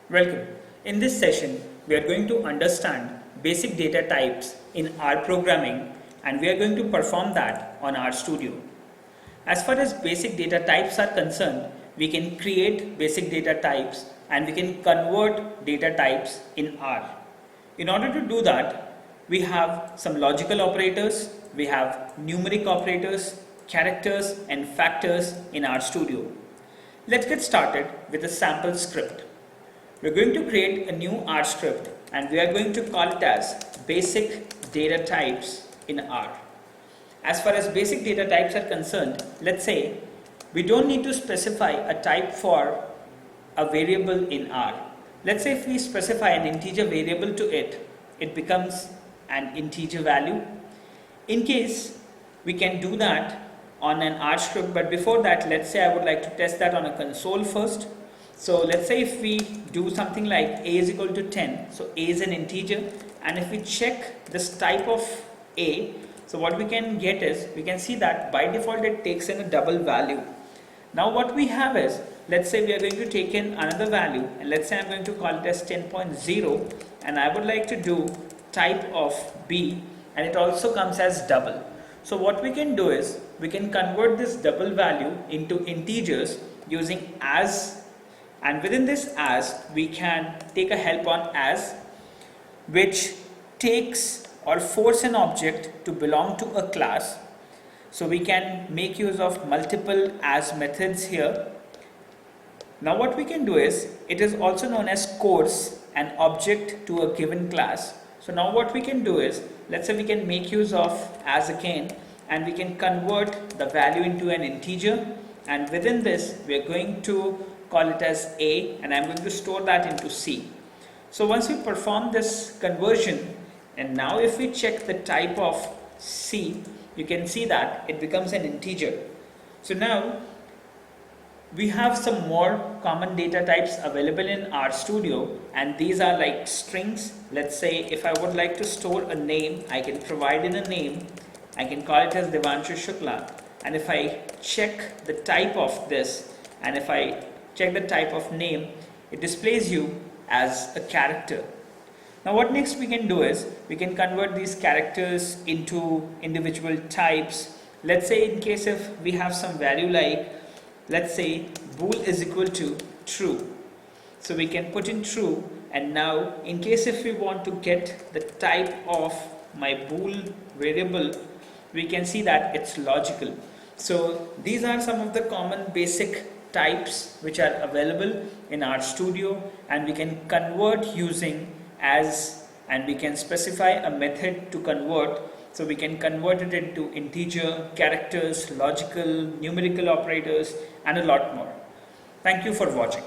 Welcome. In this session, we are going to understand basic data types in R programming, and we are going to perform that on RStudio. As far as basic data types are concerned, we can create basic data types and we can convert data types in R. In order to do that, we have some logical operators, we have numeric operators, characters and factors in RStudio. Let's get started with a sample script. We're going to create a new R script and we are going to call it as basic data types in R. As far as basic data types are concerned, let's say we don't need to specify a type for a variable in R. Let's say if we specify an integer variable to it, it becomes an integer value. In case we can do that on an R script, but before that, let's say I would like to test that on a console first. So let's say if we do something like a is equal to 10, so a is an integer, and if we check this type of a, so what we can get is, we can see that by default it takes in a double value. Now what we have is, let's say we are going to take in another value, and let's say I'm going to call it as 10.0, and I would like to do type of b, and it also comes as double. So what we can do is, we can convert this double value into integers using as, and within this as, we can take a help on as, which takes or force an object to belong to a class. So we can make use of multiple as methods here. Now what we can do is, it is also known as course an object to a given class. So now what we can do is, let's say we can make use of as again, and we can convert the value into an integer, and within this we are going to call it as a, and I'm going to store that into C. So once we perform this conversion, and now if we check the type of C, you can see that it becomes an integer. So now we have some more common data types available in RStudio, and these are like strings. Let's say if I would like to store a name, I can provide in a name, I can call it as Devanshu Shukla, and if I check the type of this, and if I check the type of name, it displays you as a character. Now what next we can do is, we can convert these characters into individual types. Let's say in case if we have some value like, let's say bool is equal to true. So we can put in true, and now in case if we want to get the type of my bool variable, we can see that it's logical. So these are some of the common basic types which are available in RStudio, and we can convert using as, and we can specify a method to convert. So we can convert it into integer, characters, logical, numerical operators, and a lot more. Thank you for watching.